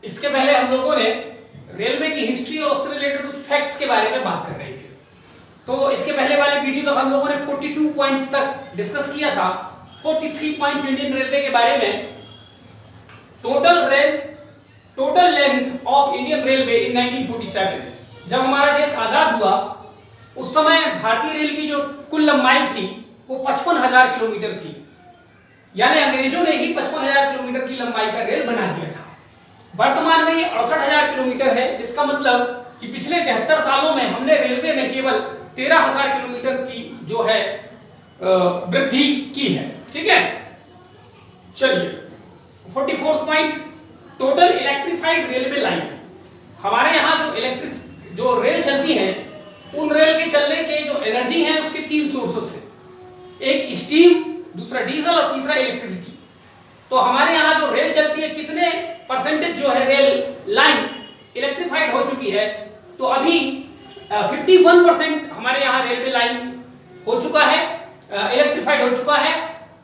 इसके पहले हम लोगों ने रेलवे की हिस्ट्री और उससे रिलेटेड कुछ फैक्ट्स के बारे में बात कर रहे थे। तो इसके पहले वाले वीडियो तक हम लोगों ने 42 पॉइंट्स तक डिस्कस किया था। 43 पॉइंट्स इंडियन रेलवे के बारे में। Total length of Indian railway in 1947, जब हमारा देश आजाद हुआ उस समय भारतीय रेल की जो कुल लंबाई थी वो 55,000 किलोमीटर थी। यानी अंग्रेजों ने ही 55,000 किलोमीटर की लंबाई का रेल बना दिया था। वर्तमान में ये 68,000 किलोमीटर है। इसका मतलब कि पिछले 73 सालों में हमने रेलवे में केवल 13,000 किलोमीटर की जो है वृद्धि की है। ठीक है, चलिए 44 point, total electrified railway line. हमारे यहाँ जो रेल चलती है उन रेल के चलने के जो एनर्जी है उसके 3 सोर्सेस है, एक स्टीम, दूसरा डीजल और तीसरा इलेक्ट्रिसिटी। तो हमारे यहाँ जो रेल चलती है कितने परसेंटेज जो है रेल लाइन इलेक्ट्रिफाइड हो चुकी है, तो अभी 51% हमारे यहाँ रेलवे लाइन हो चुका है, इलेक्ट्रिफाइड हो चुका है।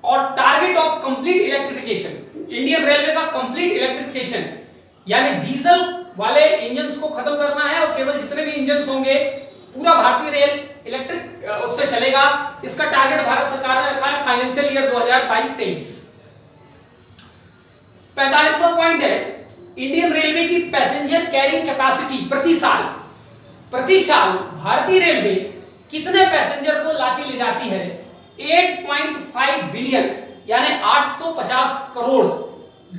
और target of complete electrification, Indian railway का कंप्लीट इलेक्ट्रिफिकेशन यानी डीजल वाले इंजन्स को खत्म करना है और केवल जितने भी इंजन्स होंगे पूरा भारतीय रेल इलेक्ट्रिक उससे चलेगा। इसका टारगेट भारत सरकार ने रखा है फाइनेंशियल ईयर 2022-23। 45वां पॉइंट है इंडियन रेलवे की पैसेंजर कैरिंग कैपेसिटी प्रति साल भारतीय रेलवे कितने पैसेंजर को लाती ले जाती है? 8.5 बिलियन यानी 850 करोड़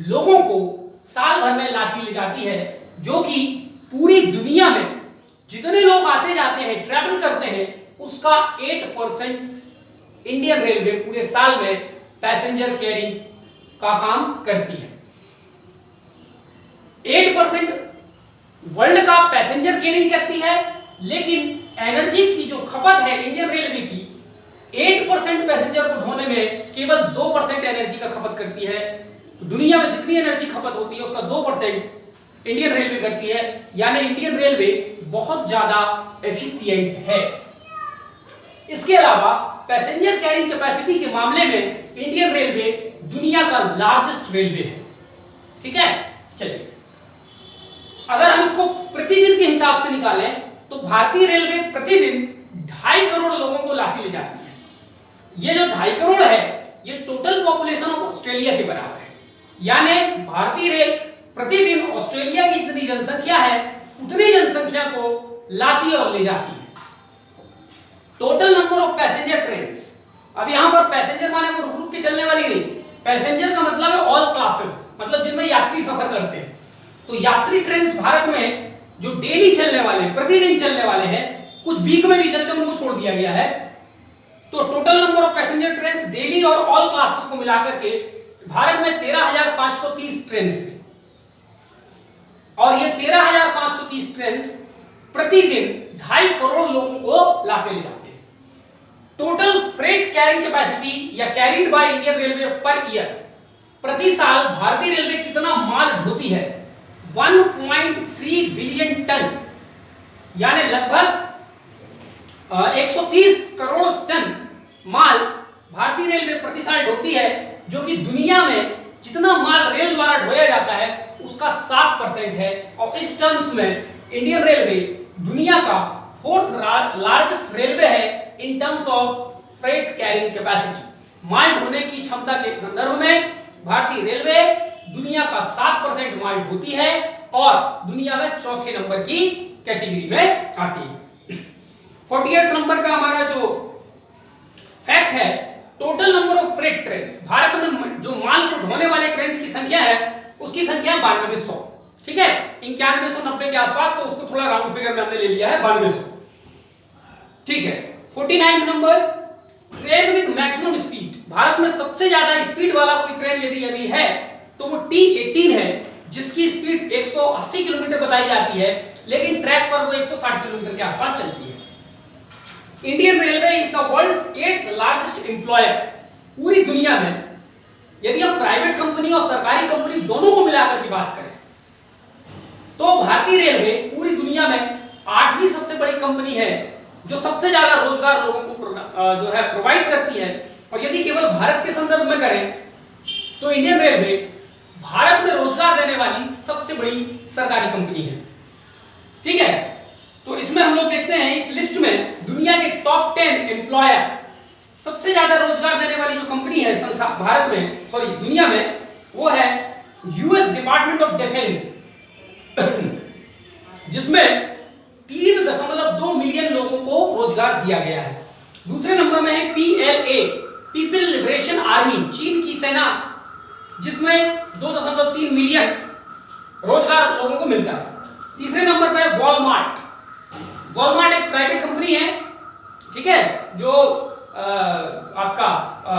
लोगों को साल भर में लाती ले जाती है, जो कि पूरी दुनिया में जितने लोग आते जाते हैं, ट्रैवल करते हैं, उसका 8% इंडियन रेलवे पूरे साल में पैसेंजर कैरिंग का काम करती है। 8% वर्ल्ड का पैसेंजर कैरिंग करती है, लेकिन एनर्जी की जो खपत है इंडियन रेलवे की 8% पैसेंजर को ढोने में केवल 2% एनर्जी का खपत करती है। दुनिया में जितनी एनर्जी खपत होती है उसका 2% इंडियन रेलवे करती है। यानी इंडियन रेलवे बहुत ज्यादा एफिशिएंट है। इसके अलावा पैसेंजर कैरिंग कैपेसिटी के मामले में इंडियन रेलवे दुनिया का लार्जेस्ट रेलवे है। ठीक है, चलिए अगर हम इसको प्रतिदिन के हिसाब से निकालें तो भारतीय रेलवे प्रतिदिन 2.5 करोड़ लोगों को लाती ले जाती है। ये जो 2.5 करोड़ है ये टोटल पॉपुलेशन ऑफ ऑस्ट्रेलिया के बराबर है। यानी भारतीय रेल प्रतिदिन ऑस्ट्रेलिया की जितनी जनसंख्या है उतनी जनसंख्या को लाती और ले जाती है। Total number of passenger trains, अब यहां पर पैसेंजर माने वो रुक रुक के चलने वाली नहीं, पैसेंजर का मतलब है ऑल क्लासेस, मतलब जिनमें यात्री सफर करते हैं। तो यात्री ट्रेन्स भारत में जो डेली चलने वाले हैं, प्रतिदिन चलने वाले हैं, कुछ वीक में भी चलते हैं, उनको छोड़ दिया गया है। तो total number of passenger trains daily और ऑल क्लासेस को मिलाकर के भारत में 13,530 ट्रेन्स हैं। और ये 13,530 ट्रेन्स प्रतिदिन 2.5 करोड़ लोगों को लाते ले जाते हैं। टोटल फ्रेट कैरिंग कैपेसिटी या carried by Indian railway per year, प्रति साल भारतीय रेलवे कितना माल ढोती है? 1.3 बिलियन टन यानी लगभग 130 करोड़ टन माल भारतीय रेलवे प्रति साल ढोती है, जो कि दुनिया में जितना माल रेल द्वारा ढोया जाता है उसका 7% है। और इस टर्म्स में इंडियन रेलवे दुनिया का 4th लार्जेस्ट रेलवे है in terms of freight carrying capacity. माल ढोने की क्षमता के संदर्भ में भारतीय रेलवे दुनिया का 7% माल ढोती है और दुनिया में 4थे नंबर की कैटेगरी में आती है। 48 नंबर का हमारा जो फैक्ट है, total number of freight trains, Bharat में जो माल को ढोने वाले ट्रेन्स की संख्या है उसकी संख्या 9200। ठीक है, 9190 के आसपास, तो उसको थोड़ा राउंड फिगर में हमने ले लिया है 9200। ठीक है, 49 number, train with maximum speed, Bharat में सबसे ज्यादा स्पीड वाला कोई ट्रेन यदि अभी है तो वो T18 है, जिसकी स्पीड 180 किलोमीटर बताई जाती है, लेकिन ट्रैक पर वो 160 किलोमीटर के आसपास चलती है। Indian railway is the world's 8th largest employer. पूरी दुनिया में यदि हम प्राइवेट कंपनी और सरकारी कंपनी दोनों को मिलाकर की बात करें तो भारतीय रेलवे पूरी दुनिया में 8वीं सबसे बड़ी कंपनी है जो सबसे ज्यादा रोजगार लोगों को जो है प्रोवाइड करती है। और यदि केवल भारत के संदर्भ में करें तो इंडियन रेलवे भारत में रोजगार देने वाली सबसे सबसे बड़ी सरकारी कंपनी है। ठीक है, तो इसमें हम लोग देखते हैं इस लिस्ट में दुनिया के टॉप 10 एम्प्लॉयर, सबसे ज्यादा रोजगार देने वाली जो कंपनी है भारत में, सॉरी दुनिया में, वो है यूएस डिपार्टमेंट ऑफ डिफेंस, जिसमें 3.2 मिलियन लोगों को रोजगार दिया गया है। दूसरे नंबर में है PLA, पीपल लिबरेशन आर्मी, चीन की सेना, जिसमें 2.3 मिलियन रोजगार लोगों को मिलता है। तीसरे नंबर पे है वॉलमार्ट। वॉलमार्ट एक प्राइवेट कंपनी है, ठीक है, जो आपका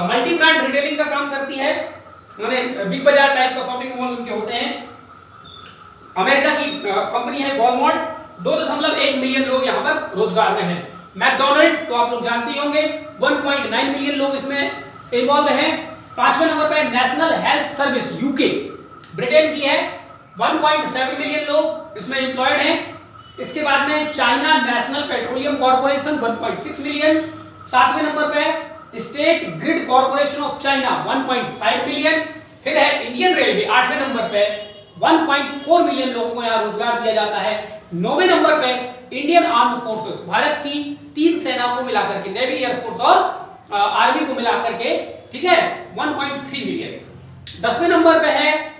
मल्टी ब्रांड रिटेलिंग का काम करती है, माने बिग बाजार टाइप का शॉपिंग मॉल उनके होते हैं। अमेरिका की कंपनी है वॉलमार्ट, 2.1 मिलियन लोग यहाँ पर रोजगार में हैं। मैकडॉनल्ड तो आप लोग जानते ही होंगे, 1.9 मिलियन लोग इसमें इन्वॉल्व हैं। पांचवें नंबर पे national health service UK, Britain की है, 1.7 मिलियन लोग इसमें एम्प्लॉयड हैं। इसके बाद में China national petroleum corporation 1.6 million. सातवें नंबर पे state grid corporation of China 1.5 million. फिर है इंडियन रेलवे 8वें नंबर पे, 1.4 मिलियन लोगों को यहाँ रोजगार दिया जाता है। 9वें नंबर पे इंडियन आर्म्ड फोर्सेस, भारत की 3 सेना को मिलाकर के, नेवी, एयरफोर्स और आर्मी को मिलाकर के, ठीक है, 1.3 मिलियन। 10वें नंबर पे है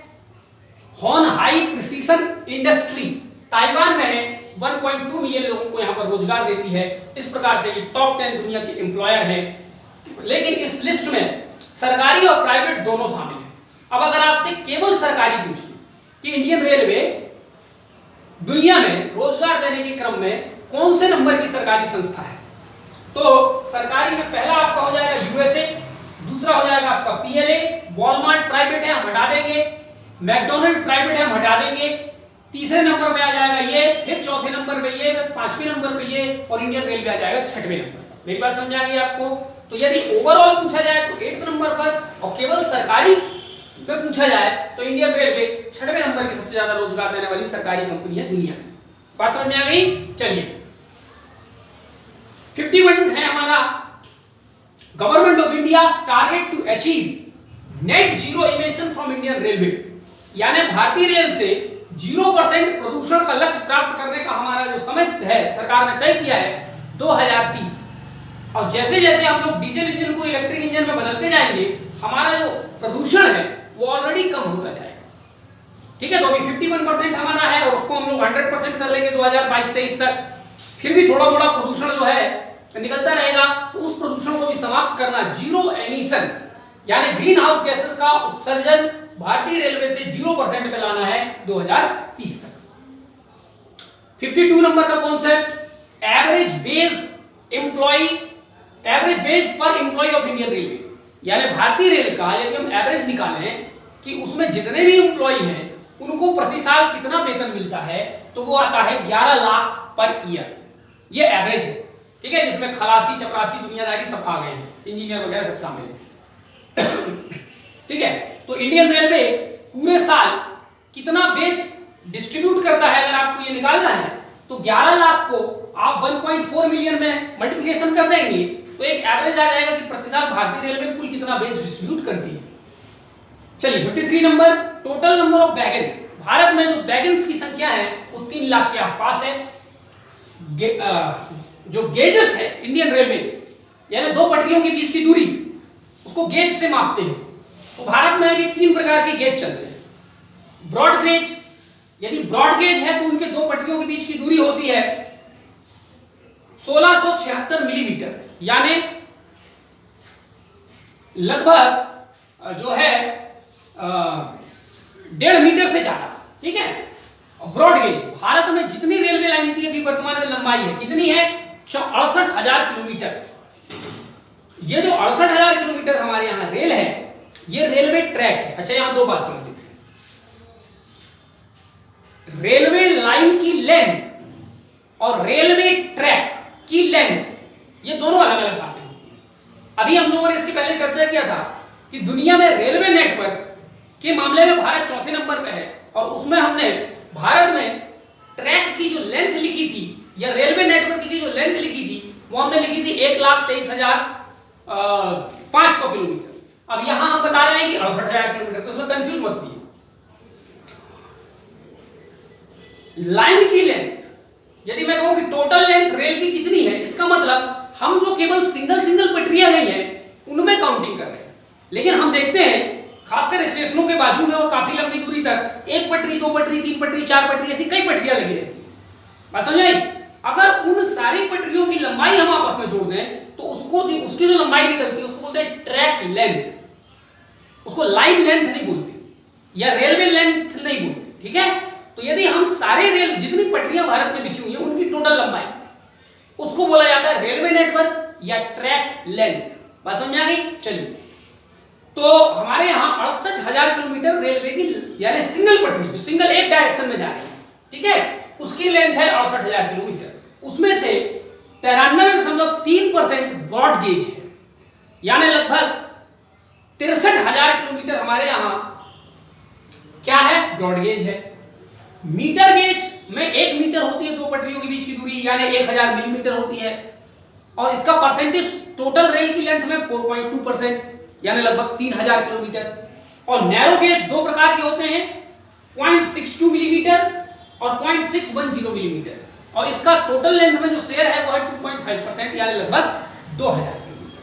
होनहाई प्रिसीजन इंडस्ट्री, ताइवान में है, 1.2 मिलियन लोगों को यहाँ पर रोजगार देती है। इस प्रकार से ये टॉप 10 दुनिया के एम्प्लॉयर हैं। लेकिन इस लिस्ट में सरकारी और प्राइवेट दोनों शामिल हैं। अब अगर आपसे केवल सरकारी पूछे कि इंडियन रेलवे दुनिया में रोजगार देने के क्रम में कौन से नंबर की सरकारी संस्था है, तो सरकारी में पहला आपका हो जाएगा यूएसए, दूसरा हो जाएगा आपका PLA, वॉलमार्ट प्राइवेट है, हम हटा देंगे, मैकडॉनल्ड प्राइवेट है, हम हटा देंगे, तीसरे नंबर पे आ जाएगा ये, फिर चौथे नंबर पे ये, पांचवें नंबर पे ये, और इंडियन रेलवे आ जाएगा 6वें नंबर पर। मेरी बात समझ आ गई आपको? तो यदि ओवरऑल पूछा जाए तो 8वें नंबर पर, और केवल सरकारी में पूछा जाए तो इंडियन रेलवे 6वें नंबर की सबसे ज्यादा रोजगार देने वाली सरकारी कंपनी है दुनिया में। बात समझ में आ गई? चलिए 51 है हमारा, government of India target to achieve net zero emission from Indian railway, यानी भारतीय रेल से 0% प्रदूषण का लक्ष्य प्राप्त करने का हमारा जो समय है सरकार ने तय किया है 2030। और जैसे जैसे हम लोग डीजल इंजन को इलेक्ट्रिक इंजन में बदलते जाएंगे, हमारा जो प्रदूषण है वो ऑलरेडी कम होता जाएगा। ठीक है, तो अभी 51% हमारा है और उसको हम लोग 100% कर लेंगे 2022-23 तक। फिर भी थोड़ा थोड़ा प्रदूषण जो है निकलता रहेगा, तो उस प्रदूषण को भी समाप्त करना, जीरो एमिशन यानी ग्रीन हाउस गैसेस का उत्सर्जन भारतीय रेलवे से 0% पे लाना है 2030 तक। 52 नंबर का कॉन्सेप्ट, एवरेज वेज पर एम्प्लॉय ऑफ इंडियन रेलवे, यानी भारतीय रेल का यदि हम एवरेज निकालें कि उसमें जितने भी एम्प्लॉय हैं उनको प्रति साल कितना वेतन मिलता है, तो वो आता है 11 लाख पर ईयर। ये एवरेज है, ठीक है, जिसमें खलासी, चपरासी, दुनियादारी सब आ गए हैं, इंजीनियर वगैरह सब शामिल है। ठीक है, तो इंडियन रेलवे पूरे साल कितना वेज डिस्ट्रीब्यूट करता है, अगर आपको ये निकालना है तो 11 लाख को आप 1.4 मिलियन में मल्टीप्लिकेशन कर देंगे तो एक एवरेज आ जाएगा कि प्रति साल भारतीय रेलवे कुल कितना वेज डिस्ट्रीब्यूट करती है। चलिए 53 number, total number of wagon, Bharat में जो वैगन्स की संख्या है वो 3 लाख के आसपास है। जो गेजेस है इंडियन रेलवे, यानी 2 पटरियों के बीच की दूरी, उसको गेज से मापते हैं। तो भारत में अभी 3 प्रकार के गेज चलते हैं। ब्रॉड गेज, यदि ब्रॉड गेज है तो उनके 2 पटरियों के बीच की दूरी होती है 1676 मिलीमीटर, यानी लगभग जो है 1.5 मीटर से ज्यादा। ठीक है, ब्रॉड गेज भारत में जितनी रेलवे लाइन की अभी वर्तमान में लंबाई है कितनी है, 68,000 किलोमीटर। ये जो 68,000 किलोमीटर हमारे यहाँ रेल है, ये रेलवे ट्रैक है। अच्छा, यहां 2 बात समझ लीजिए, रेलवे लाइन की लेंथ और रेलवे ट्रैक की लेंथ, ये दोनों अलग अलग बातें होती हैं। अभी हम लोगों ने इसके पहले चर्चा किया था कि दुनिया में रेलवे नेटवर्क के मामले में भारत 4थे नंबर पे है, और उसमें हमने भारत में ट्रैक की जो लेंथ लिखी थी या रेलवे नेटवर्क की जो लेंथ लिखी थी वो हमने लिखी थी 1,23,500 किलोमीटर। अब यहां हम बता रहे हैं कि 68,000 किलोमीटर, तो इसमें कंफ्यूज मत होइए। लाइन की लेंथ, यदि मैं कहूं कि टोटल लेंथ रेल की कितनी है, इसका मतलब हम जो केवल सिंगल सिंगल पटरियां गई हैं उनमें काउंटिंग कर रहे हैं। लेकिन हम देखते हैं खासकर स्टेशनों के बाजू में और काफी लंबी दूरी तक एक पटरी, दो पटरी, तीन पटरी, चार पटरी, ऐसी कई पटरियां लगी रहती है। बात समझ आई? अगर उन सारी पटरियों की लंबाई हम आपस में जोड़ दें तो उसकी जो लंबाई निकलती है उसको बोलते हैं ट्रैक लेंथ। उसको लाइन लेंथ नहीं बोलते या रेलवे लेंथ नहीं बोलते, ठीक है? तो यदि हम सारे रेल जितनी पटरियां भारत में बिछी हुई है उनकी टोटल लंबाई, उसको बोला जाता है रेलवे नेटवर्क या ट्रैक लेंथ। बात समझ आ गई? चलिए, तो हमारे यहाँ 68,000 किलोमीटर रेलवे की यानी सिंगल पटरी जो सिंगल एक डायरेक्शन में जा रही है, ठीक है, उसकी लेंथ है 68,000 किलोमीटर। उसमें से 93.3% ब्रॉड गेज है, यानी लगभग 63,000 किलोमीटर हमारे यहाँ क्या है, ब्रॉड गेज है। मीटर गेज में 1 मीटर होती है दो पटरियों के बीच की दूरी, यानी 1000 मिलीमीटर होती है, और इसका परसेंटेज टोटल रेल की लेंथ में 4.2%, यानी लगभग 3000 किलोमीटर। और नैरो गेज दो प्रकार के होते हैं, 0.62 मिलीमीटर और 0.610 मिलीमीटर, और इसका टोटल लेंथ में जो शेयर है वो है 2.5%, यानी लगभग 2000 किलोमीटर।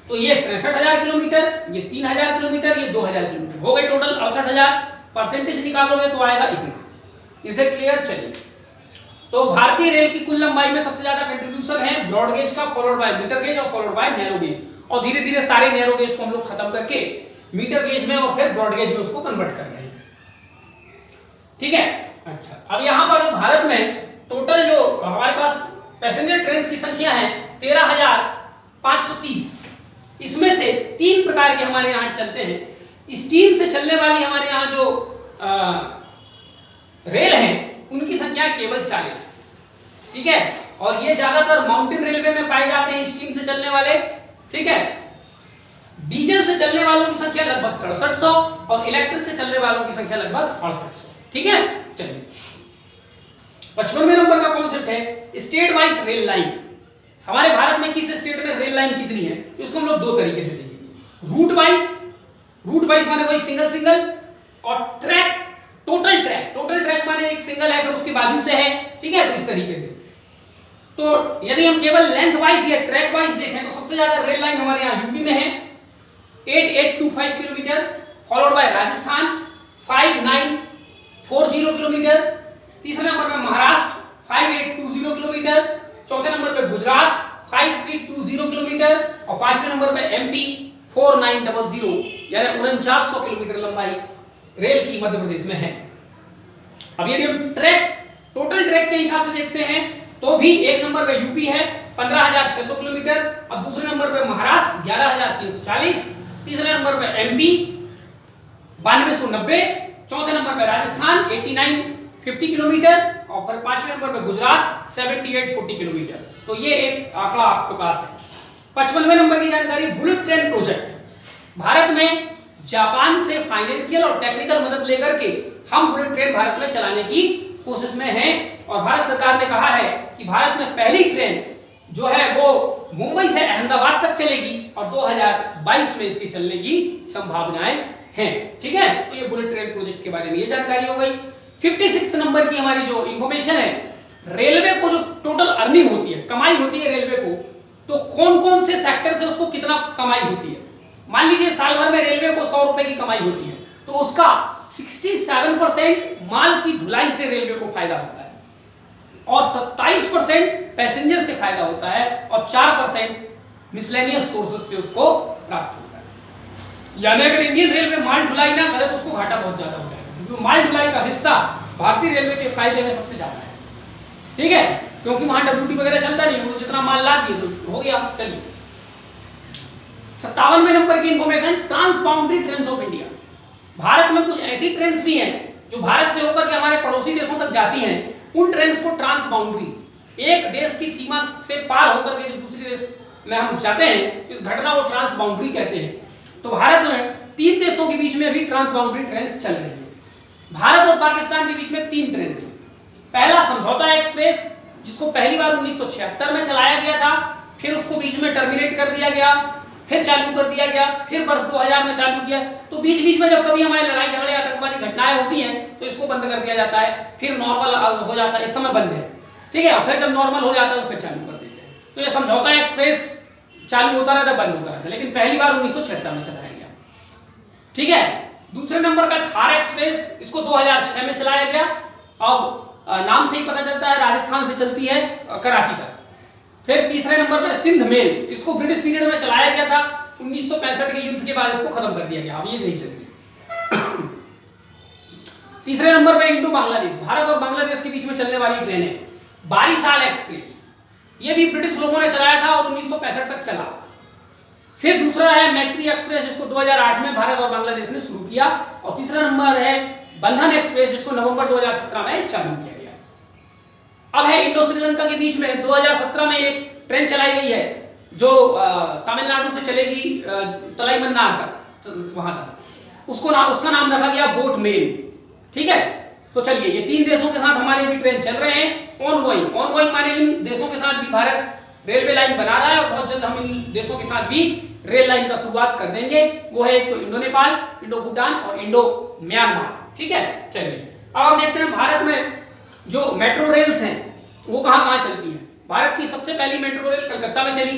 तो ये 63,000 किलोमीटर, ये 3000 किलोमीटर, ये 2000 किलोमीटर हो गए टोटल 68,000। परसेंटेज निकालोगे तो आएगा इतना। इसे क्लियर? चलिए, तो भारतीय रेल की कुल लंबाई में सबसे ज्यादा कंट्रीब्यूशन है ब्रॉड गेज का, फॉलोड बाय मीटर गेज और फॉलोड बाय नैरो गेज, और धीरे धीरे सारे नैरो गेज को हम लोग खत्म करके मीटर गेज में और फिर ब्रॉड गेज में उसको कन्वर्ट कर रहे हैं, ठीक है? अच्छा, अब यहां पर भारत में टोटल जो हमारे पास पैसेंजर ट्रेन की संख्या है 13,530, इसमें से 3 प्रकार के हमारे यहाँ चलते हैं। स्टीम से चलने वाली हमारे यहाँ जो रेल है उनकी संख्या केवल 40, ठीक है, और ये ज्यादातर माउंटेन रेलवे में पाए जाते हैं स्टीम से चलने वाले, ठीक है। डीजल से चलने वालों की संख्या लगभग 6700 और इलेक्ट्रिक से चलने वालों की संख्या लगभग 6800, ठीक है। चलिए, 55वें नंबर का कॉन्सेप्ट है स्टेट वाइज रेल लाइन। हमारे भारत में किस स्टेट में रेल लाइन कितनी है, इसको हम लोग दो तरीके से देखेंगे, रूट वाइज माने वही सिंगल सिंगल, और ट्रैक टोटल ट्रैक माने एक सिंगल है फिर उसके बाजू से है, ठीक है, तो इस तरीके से। तो यदि हम केवल लेंथ वाइज या ट्रैक वाइज देखें तो सबसे ज्यादा रेल लाइन हमारे यहाँ यूपी में है 8825 kilometre, followed by Rajasthan 5940 kilometre, तीसरे नंबर पे महाराष्ट्र 5820 किलोमीटर, चौथे नंबर पे गुजरात 5320 किलोमीटर, और पांचवें नंबर पे एमपी 4900, यानी 4900 किलोमीटर लंबाई रेल की मध्य प्रदेश में है। अब यदि हम टोटल ट्रैक के हिसाब से देखते हैं तो भी एक नंबर पे यूपी है 15,600 किलोमीटर, अब दूसरे नंबर पे महाराष्ट्र 11,340, तीसरे नंबर पे एमपी 9290, चौथे नंबर पे राजस्थान 8950 किलोमीटर, और फिर पांचवें नंबर पे गुजरात 7840 किलोमीटर। तो ये एक आंकड़ा आपके पास है। 55वें नंबर की जानकारी, बुलेट ट्रेन प्रोजेक्ट। भारत में जापान से फाइनेंशियल और टेक्निकल मदद लेकर के हम बुलेट ट्रेन भारत में चलाने की कोशिश में हैं, और भारत सरकार ने कहा है कि भारत में पहली ट्रेन जो है वो मुंबई से अहमदाबाद तक चलेगी और 2022 में इसकी चलने की संभावनाएं हैं, ठीक है। तो ये बुलेट ट्रेन प्रोजेक्ट के बारे में ये जानकारी हो गई। 56 नंबर की हमारी जो इंफॉर्मेशन है, रेलवे को जो टोटल अर्निंग होती है, कमाई होती है रेलवे को, तो कौन कौन से सेक्टर से उसको कितना कमाई होती है। मान लीजिए साल भर में रेलवे को 100 रुपए की कमाई होती है, तो उसका 67% माल की ढुलाई से रेलवे को फायदा होता है, और 27% पैसेंजर से फायदा होता है, और 4% मिसलेनियस सोर्सेस से उसको प्राप्त होता है। यानी अगर इंडियन रेलवे माल ढुलाई ना करे तो उसको घाटा बहुत ज्यादा हो जाएगा, क्योंकि माल ढुलाई का हिस्सा भारतीय रेलवे के फायदे में सबसे ज्यादा है, ठीक है, क्योंकि वहां डब्ल्यूटी वगैरह चलता नहीं, वो जितना माल ला दिए तो हो गया। चलिए, 57वें नंबर की information, transboundary trains of India. Bharat में कुछ ऐसी ट्रेन्स भी हैं जो भारत से होकर के हमारे पड़ोसी देशों तक जाती हैं। उन ट्रेन्स को ट्रांसबाउंड्री, एक देश की सीमा से पार होकर के जब दूसरे देश में हम जाते हैं, इस घटना को ट्रांसबाउंड्री कहते हैं। तो भारत में 3 देशों के बीच में अभी ट्रांसबाउंड्री ट्रेन्स चल रही है। भारत और पाकिस्तान के बीच में 3 ट्रेन्स हैं। पहला समझौता एक्सप्रेस, जिसको पहली बार 1976 में चलाया गया था, फिर उसको बीच में टर्मिनेट कर दिया गया, फिर चालू कर दिया गया, फिर वर्ष 2000 में चालू किया। तो बीच बीच में जब कभी हमारे लड़ाई झगड़े आतंकवाद वाली घटनाएं होती हैं तो इसको बंद कर दिया जाता है, फिर नॉर्मल हो जाता है, इस समय बंद है, ठीक है, फिर जब नॉर्मल हो जाता है तो फिर चालू कर देते हैं। तो ये समझौता एक्सप्रेस चालू होता रहता, बंद होता रहता, लेकिन पहली बार 1976 में चलाया गया, ठीक है। दूसरे नंबर पर थार एक्सप्रेस, इसको 2006 में चलाया गया। अब नाम से ही पता चलता है राजस्थान से चलती है कराची तक। फिर तीसरे नंबर पर सिंध मेल, इसको ब्रिटिश पीरियड में चलाया गया था, 1965 के युद्ध के बाद इसको खत्म कर दिया गया, अब ये नहीं चलती। तीसरे नंबर पे इंडो बांग्लादेश, भारत और बांग्लादेश के बीच में चलने वाली ट्रेन है बारिशाल एक्सप्रेस, ये भी ब्रिटिश लोगों ने चलाया था और 1965 तक चला। फिर दूसरा है मैत्री एक्सप्रेस, जिसको 2008 में भारत और बांग्लादेश ने शुरू किया। और तीसरा नंबर है बंधन एक्सप्रेस, जिसको नवंबर 2017 में चालू किया गया। अब है इंडो श्रीलंका के बीच में 2017 में एक ट्रेन चलाई गई है जो तमिलनाडु से चलेगी तलाईमन्नार तक, वहां तक, उसका नाम रखा गया बोट मेल, ठीक है। तो चलिए, ये तीन देशों के साथ हमारे भी ट्रेन चल रहे हैं ऑनगोइंग माने इन देशों के साथ भी भारत रेलवे लाइन बना रहा है और बहुत जल्द हम इन देशों के साथ भी रेल लाइन का शुरुआत कर देंगे। वो है एक तो इंडो नेपाल, इंडो भूटान और इंडो म्यांमार, ठीक है। चलिए अब हम देखते हैं भारत में जो मेट्रो रेल्स हैं वो कहां चलती हैं। भारत की सबसे पहली मेट्रो रेल कलकत्ता में चली,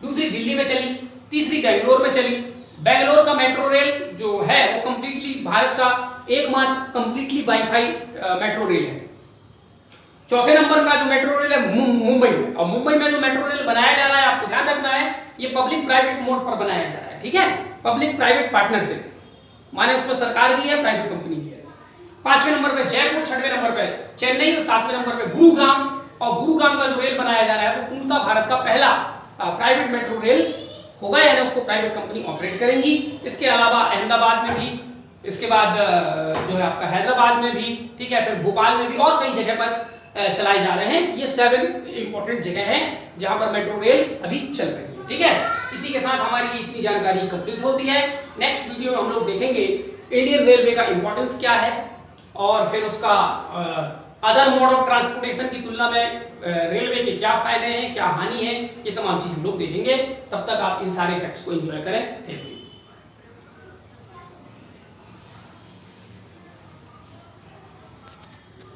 दूसरी दिल्ली में चली, तीसरी बेंगलोर में चली। बेंगलोर का मेट्रो रेल जो है वो कंप्लीटली भारत का एकमात्र कंप्लीटली वाईफाई मेट्रो रेल है। चौथे नंबर का जो मेट्रो रेल है मुंबई में, और मुंबई में जो मेट्रो रेल बनाया जा रहा है, आपको ध्यान रखना है, ये पब्लिक प्राइवेट मोड पर बनाया जा रहा है, ठीक है, पब्लिक प्राइवेट पार्टनरशिप, माने उसमें सरकार भी है, प्राइवेट कंपनी भी है। पांचवें नंबर पे जयपुर, छठवें नंबर पे चेन्नई और सातवें नंबर पे गुरुग्राम। और गुरुग्राम का जो रेल बनाया जा रहा है वो पूर्णतः भारत का पहला प्राइवेट मेट्रो रेल होगा, यानी उसको प्राइवेट कंपनी ऑपरेट करेंगी। इसके अलावा अहमदाबाद में भी, इसके बाद जो है आपका हैदराबाद में भी, ठीक है, फिर भोपाल में भी और कई जगह पर चलाए जा रहे हैं। ये 7 इंपॉर्टेंट जगह हैं जहां पर मेट्रो रेल अभी चल रही है, ठीक है। इसी के साथ हमारी इतनी जानकारी कंप्लीट होती है। नेक्स्ट वीडियो में हम लोग देखेंगे इंडियन रेलवे का इंपॉर्टेंस क्या है और फिर उसका अदर मोड ऑफ ट्रांसपोर्टेशन की तुलना में रेलवे के क्या फायदे हैं, क्या हानि है, ये तमाम चीज हम लोग देखेंगे। तब तक आप इन सारे फैक्ट्स को एंजॉय करें। Thank you.